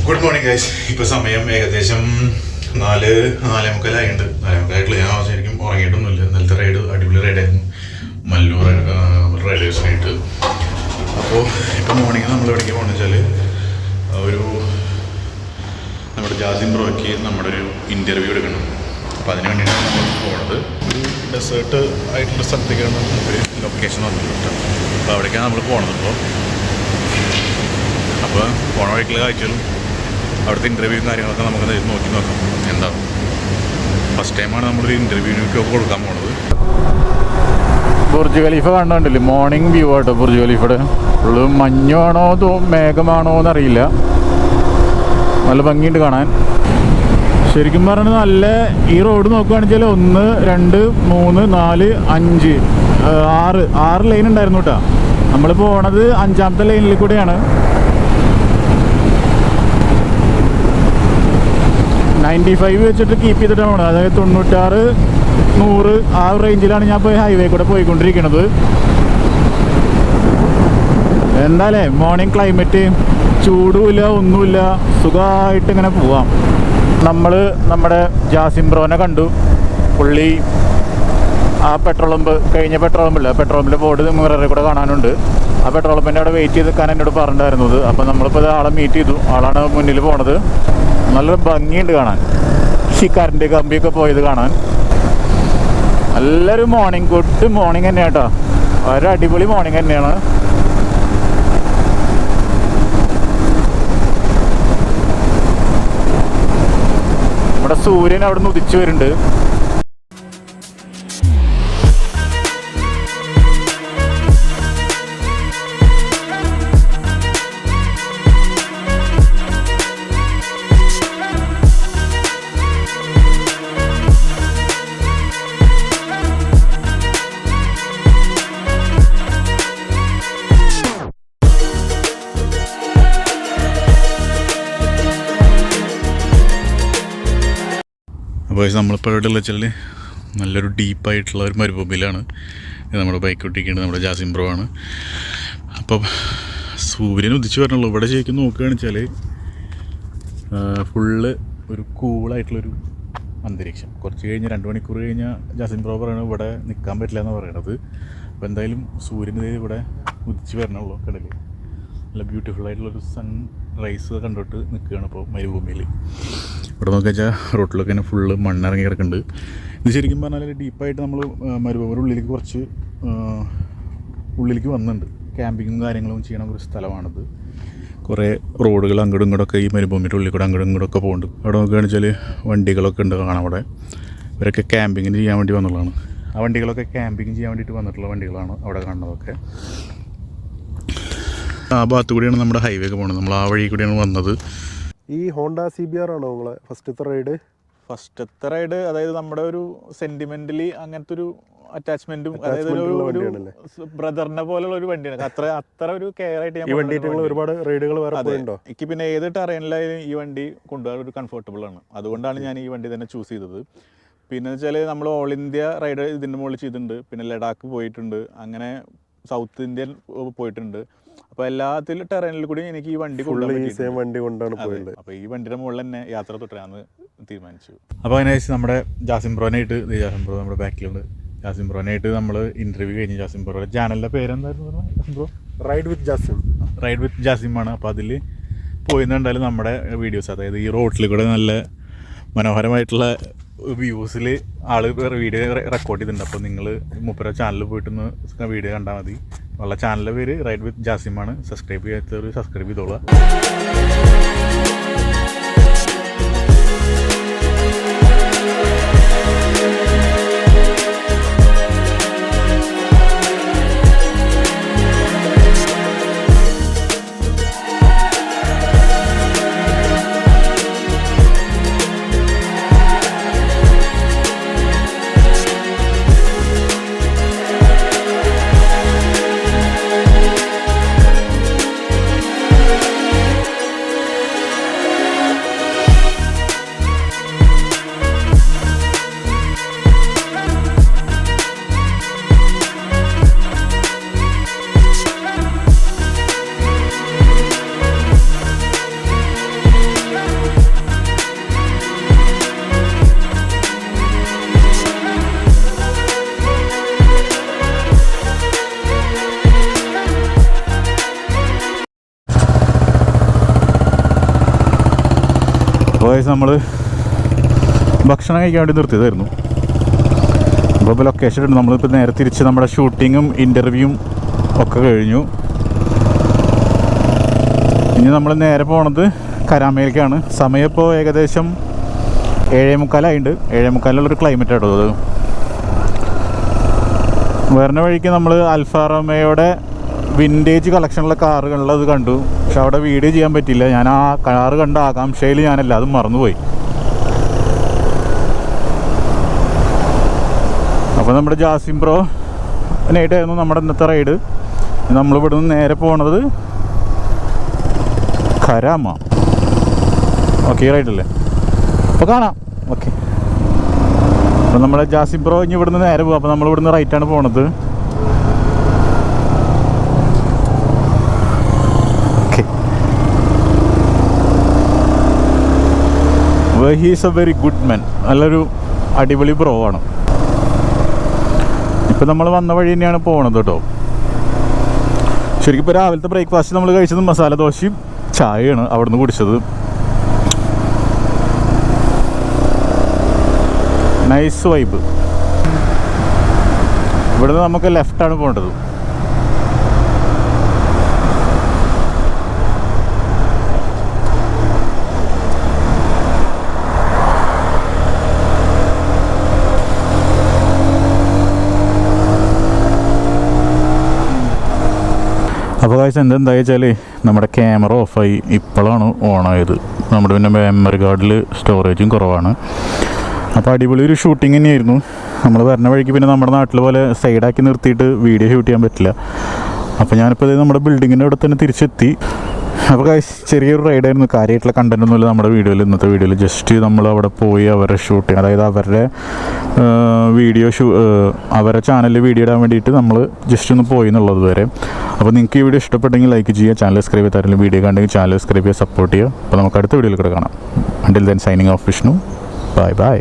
Good morning guys. ഇപ്പോൾ സമയം ഏകദേശം 4:45 4:45 ഞാൻ ശരിക്കും ഉറങ്ങിയിട്ടൊന്നുമില്ല. ഇന്നലത്തെ റൈഡ് അടിപൊളി റൈഡായിരുന്നു, മല്ലൂർ റൈഡേഴ്സിനായിട്ട്. അപ്പോൾ ഇപ്പോൾ മോർണിംഗ് നമ്മൾ എവിടേക്ക് പോകുന്നത് വെച്ചാൽ ഒരു നമ്മുടെ ജാസിം ബ്രോയ്ക്ക് നമ്മുടെ ഒരു ഇൻ്റർവ്യൂ എടുക്കണം. അപ്പോൾ അതിന് വേണ്ടിയിട്ടാണ് നമ്മൾ പോകുന്നത്. ഒരു ഡെസേർട്ട് ആയിട്ടുള്ള സ്ഥലത്തേക്കാണ് ഒരു ലൊക്കേഷൻ വന്നിട്ടുണ്ട്. അപ്പോൾ അവിടേക്കാണ് നമ്മൾ പോകുന്നത്. അപ്പോൾ പോണ വഴിക്കുള്ള കാഴ്ചകളും അവിടുത്തെ ഇൻ്റർവ്യൂവും കാര്യങ്ങളൊക്കെ നമുക്ക് നോക്കി നോക്കാം എന്താണ്. ഫസ്റ്റ് ടൈമാണ് നമ്മളൊരു ഇൻ്റർവ്യൂവിനൊക്കെ കൊടുക്കാൻ പോണത്. ബുർജ് ഖലീഫ കാണുന്നുണ്ടല്ലേ, മോർണിംഗ് വ്യൂ ആട്ടോ ബുർജ് ഖലീഫയുടെ. ഫുള്ള് മഞ്ഞാണോ മേഘമാണോ എന്നറിയില്ല, നല്ല ഭംഗിയുണ്ട് കാണാൻ. ശരിക്കും പറഞ്ഞാൽ നല്ല ഈ റോഡ് നോക്കുകയാണെന്ന് വെച്ചാൽ 1, 2, 3, 4, 5, 6 ലൈൻ ഉണ്ടായിരുന്നു കേട്ടോ. നമ്മൾ പോണത് 5ാമത്തെ ലൈനിൽ കൂടെയാണ്. 95 വെച്ചിട്ട് കീപ്പ് ചെയ്തിട്ടാണ് പോണത്. അതായത് 96, 100 ആ റേഞ്ചിലാണ് ഞാൻ പോയി ഹൈവേ കൂടെ പോയിക്കൊണ്ടിരിക്കുന്നത്. എന്തായാലേ മോർണിംഗ് ക്ലൈമറ്റ്, ചൂടുമില്ല ഒന്നുമില്ല, സുഖമായിട്ട് ഇങ്ങനെ പോവാം. നമ്മൾ നമ്മുടെ ജാസിം ബ്രോനെ കണ്ടു. പുള്ളി ആ പെട്രോൾ പമ്പ് കഴിഞ്ഞ പെട്രോൾ പമ്പില്ല, പെട്രോൾ പമ്പിൻ്റെ ബോർഡ് മിററിൽ കൂടെ കാണാനുണ്ട്. ആ പെട്രോൾ പമ്പിൻ്റെ അവിടെ വെയിറ്റ് ചെയ്ത് നിൽക്കാൻ എന്നോട് പറഞ്ഞിട്ടുണ്ടായിരുന്നത്. അപ്പം നമ്മളിപ്പോൾ ആളെ മീറ്റ് ചെയ്തു. ആളാണ് മുന്നിൽ പോണത്. നല്ല ഭംഗിയുണ്ട് കാണാൻ, ഈ കറണ്ട് കമ്പിയൊക്കെ പോയത് കാണാൻ. നല്ലൊരു മോർണിംഗ്, ഗുഡ് മോർണിംഗ് തന്നെയാണ് കേട്ടോ. ഒരു അടിപൊളി മോർണിംഗ് തന്നെയാണ്. നമ്മുടെ സൂര്യൻ അവിടെ നിന്ന് ഉദിച്ചു വരുന്നുണ്ട്. അപ്പോൾ നമ്മളിപ്പോൾ ഇവിടെ വെച്ചാൽ നല്ലൊരു ഡീപ്പായിട്ടുള്ള ഒരു മരുഭൂമിയിലാണ്. നമ്മുടെ ബൈക്ക് ഒട്ടിക്കേണ്ടത് നമ്മുടെ ജാസിം ബ്രോ ആണ്. അപ്പോൾ സൂര്യൻ ഉദിച്ച് വരണുള്ളൂ. ഇവിടെ ശരിക്കും നോക്കുകയാണെന്ന് വെച്ചാൽ ഫുള്ള് ഒരു കൂളായിട്ടുള്ളൊരു അന്തരീക്ഷം. കുറച്ച് കഴിഞ്ഞ് 2 മണിക്കൂർ കഴിഞ്ഞാൽ ജാസിം ബ്രോ പറയണത് ഇവിടെ നിൽക്കാൻ പറ്റില്ല എന്നാണ് പറയണത്. അപ്പോൾ എന്തായാലും സൂര്യൻ ഇവിടെ ഉദിച്ച് വരണുള്ളൂ കടലിൽ. നല്ല ബ്യൂട്ടിഫുള്ളായിട്ടുള്ളൊരു സൺ റൈസ് കണ്ടിട്ട് നിൽക്കുകയാണ് ഇപ്പോൾ മരുഭൂമിയിൽ. ഇവിടെ നോക്കി വെച്ചാൽ റോട്ടിലൊക്കെ തന്നെ ഫുള്ള് മണ്ണിറങ്ങി കിടക്കുന്നുണ്ട്. ഇത് ശരിക്കും പറഞ്ഞാൽ ഡീപ്പായിട്ട് നമ്മൾ മരുഭൂമിയുടെ ഉള്ളിലേക്ക് കുറച്ച് ഉള്ളിലേക്ക് വന്നിട്ടുണ്ട്. ക്യാമ്പിങ്ങും കാര്യങ്ങളും ചെയ്യണ ഒരു സ്ഥലമാണിത്. കുറേ റോഡുകൾ അങ്ങോട്ടും ഇങ്ങോട്ടൊക്കെ ഈ മരുഭൂമിയുടെ ഉള്ളിൽ കൂടെ അങ്ങോട്ടും ഇങ്ങോട്ടൊക്കെ പോകുന്നുണ്ട്. അവിടെ നോക്കുകയാണെന്ന് വെച്ചാൽ വണ്ടികളൊക്കെ ഉണ്ട് കാണാം. അവിടെ ഇവരൊക്കെ ക്യാമ്പിങ്ങിന് ചെയ്യാൻ വേണ്ടി വന്നുള്ളതാണ്. ആ വണ്ടികളൊക്കെ ക്യാമ്പിങ് ചെയ്യാൻ വേണ്ടിയിട്ട് വന്നിട്ടുള്ള വണ്ടികളാണ് അവിടെ കാണുന്നതൊക്കെ. ആ ഭാഗത്തു കൂടിയാണ് നമ്മുടെ ഹൈവേ ഒക്കെ പോകുന്നത്. നമ്മൾ ആ വഴി കൂടിയാണ് വന്നത്. ഈ ഹോണ്ട CBR ആണോ നിങ്ങളെ ഫസ്റ്റത്തെ റൈഡ്? അതായത് നമ്മുടെ ഒരു സെന്റിമെന്റലി അങ്ങനത്തെ ഒരു അറ്റാച്ച്മെന്റും, അതായത് ഒരു ബ്രദറിനെ പോലുള്ള ഒരു വണ്ടിയാണ്. അത്ര ഒരു കെയർ ആയിട്ട് ഞാൻ ഒരുപാട് റൈഡുകൾ വേറെ പോയിട്ടുണ്ടോ? എനിക്ക് പിന്നെ ഏത് ടെറൈനിലായാലും ഈ വണ്ടി കൊണ്ടുപോകാൻ ഒരു കംഫർട്ടബിൾ ആണ്. അതുകൊണ്ടാണ് ഞാൻ ഈ വണ്ടി തന്നെ ചൂസ് ചെയ്തത്. പിന്നെ വെച്ചാൽ നമ്മൾ ഓൾ ഇന്ത്യ റൈഡ് ഇതിൻ്റെ മുകളിൽ ചെയ്തിട്ടുണ്ട്. പിന്നെ ലഡാക്ക് പോയിട്ടുണ്ട്, അങ്ങനെ സൗത്ത് ഇന്ത്യൻ പോയിട്ടുണ്ട്. അപ്പോൾ എല്ലാത്തിലും ടെറൈനിൽ കൂടി എനിക്ക് ഈ വണ്ടി കൊണ്ടാണ് പോയത്. അപ്പോൾ ഈ വണ്ടിയുടെ മുകളിൽ തന്നെ യാത്ര തുടരാമെന്ന് തീരുമാനിച്ചു. അപ്പോൾ അതിനനുസരിച്ച് നമ്മുടെ ജാസിം ബ്രോനായിട്ട് നമ്മുടെ ബാക്കിലുണ്ട്. ജാസിം ബ്രോനായിട്ട് നമ്മൾ ഇൻ്റർവ്യൂ കഴിഞ്ഞ് ജാസിം ബ്രോയുടെ ചാനലിൻ്റെ പേരെന്തായിരുന്നു? Jasim bro ride with Jasim ആണ്. അപ്പോൾ അതിൽ പോയിന്നുണ്ടായാലും നമ്മുടെ വീഡിയോസ്, അതായത് ഈ റോഡിൽ കൂടെ നല്ല മനോഹരമായിട്ടുള്ള വ്യൂസിൽ ആൾ വീഡിയോ റെക്കോർഡ് ചെയ്തിട്ടുണ്ട്. അപ്പോൾ നിങ്ങൾ മൂപ്പര ചാനലിൽ പോയിട്ടൊന്ന് വീഡിയോ കണ്ടാൽ മതി. ഉള്ള ചാനലിൻ്റെ പേര് റൈഡ് വിത്ത് ജാസിമാണ്. സബ്സ്ക്രൈബ് ചെയ്യാത്തവർ സബ്സ്ക്രൈബ് ചെയ്തോളാം. അപ്പോൾ നമ്മൾ ഭക്ഷണം കഴിക്കാൻ വേണ്ടി നിർത്തിയതായിരുന്നു. അപ്പോൾ ലൊക്കേഷൻ ഉണ്ട്. നമ്മളിപ്പോൾ നേരെ തിരിച്ച് നമ്മുടെ ഷൂട്ടിങ്ങും ഇൻ്റർവ്യൂവും ഒക്കെ കഴിഞ്ഞു. ഇനി നമ്മൾ നേരെ പോണത് കരാമയിലേക്കാണ്. സമയം ഇപ്പോൾ ഏകദേശം 7:45 7:45 ക്ലൈമറ്റ് ആട്ടോ അത്. വരുന്ന വഴിക്ക് നമ്മൾ അൽഫാ റോമയോയുടെ വിൻറ്റേജ് കളക്ഷനുള്ള കാറുകളിലത് കണ്ടു. പക്ഷെ അവിടെ വീഡിയോ ചെയ്യാൻ പറ്റില്ല. ഞാൻ ആ കാറ് കണ്ട ആകാംക്ഷയിൽ ഞാനെല്ലാതും മറന്നുപോയി. അപ്പോൾ നമ്മുടെ ജാസിം ബ്രോ നൈറ്റായിരുന്നു നമ്മുടെ ഇന്നത്തെ റൈഡ്. നമ്മളിവിടെ നിന്ന് നേരെ പോണത് കരാമ. ഓക്കെ റൈഡല്ലേ? അപ്പോൾ കാണാം. ഓക്കെ, അപ്പോൾ നമ്മുടെ ജാസിം ബ്രോ ഇനി ഇവിടുന്ന് നേരെ പോകും. അപ്പോൾ നമ്മളിവിടുന്ന് റൈറ്റാണ് പോണത്. Okay, he's A very good man. നല്ലൊരു അടിപൊളി ബ്രോ ആണ്. ഇപ്പം നമ്മൾ വന്ന വഴി തന്നെയാണ് പോണത് കേട്ടോ. ശരിക്കും ഇപ്പോൾ രാവിലത്തെ ബ്രേക്ക്ഫാസ്റ്റ് നമ്മൾ കഴിച്ചത് മസാല ദോശയും ചായയാണ് അവിടുന്ന് കുടിച്ചത്. Nice vibe. ഇവിടുന്ന് നമുക്ക് ലെഫ്റ്റാണ് പോകേണ്ടത്. അപ്പോൾ കാഴ്ച എന്താ വെച്ചാൽ നമ്മുടെ ക്യാമറ ഓഫായി. ഇപ്പോഴാണ് ഓണായത്. നമ്മുടെ പിന്നെ മെമ്മറി കാർഡിൽ സ്റ്റോറേജും കുറവാണ്. അപ്പോൾ അടിപൊളി ഒരു ഷൂട്ടിങ് തന്നെയായിരുന്നു. നമ്മൾ വരുന്ന വഴിക്ക് പിന്നെ നമ്മുടെ നാട്ടിൽ പോലെ സൈഡാക്കി നിർത്തിയിട്ട് വീഡിയോ ഷൂട്ട് ചെയ്യാൻ പറ്റില്ല. അപ്പോൾ ഞാനിപ്പോൾ നമ്മുടെ ബിൽഡിങ്ങിൻ്റെ അവിടെ തന്നെ തിരിച്ചെത്തി. അപ്പോൾ ചെറിയൊരു റൈഡായിരുന്നു. കാര്യമായിട്ടുള്ള കണ്ടൻ്റ് ഒന്നുമില്ല നമ്മുടെ വീഡിയോയിൽ. ഇന്നത്തെ വീഡിയോയിൽ ജസ്റ്റ് നമ്മൾ അവിടെ പോയി അവരുടെ ഷൂട്ടിങ്, അതായത് അവരുടെ അവരുടെ ചാനലിൽ വീഡിയോ ഇടാൻ വേണ്ടിയിട്ട് നമ്മൾ ജസ്റ്റ് ഒന്ന് പോയി എന്നുള്ളത് വരെ. അപ്പോൾ നിങ്ങൾക്ക് ഈ വീഡിയോ ഇഷ്ടപ്പെട്ടെങ്കിൽ ലൈക്ക് ചെയ്യുക, ചാനൽ സബ്സ്ക്രൈബ് ചെയ്ത് തരുന്ന വീഡിയോ കണ്ടെങ്കിൽ ചാനൽ സബ്സ്ക്രൈബ് ചെയ്യുക, സപ്പോർട്ട് ചെയ്യുക. അപ്പോൾ നമുക്ക് അടുത്ത വീഡിയോയിൽ കൂടെ കാണാം. Until then signing off Vishnu. Bye bye.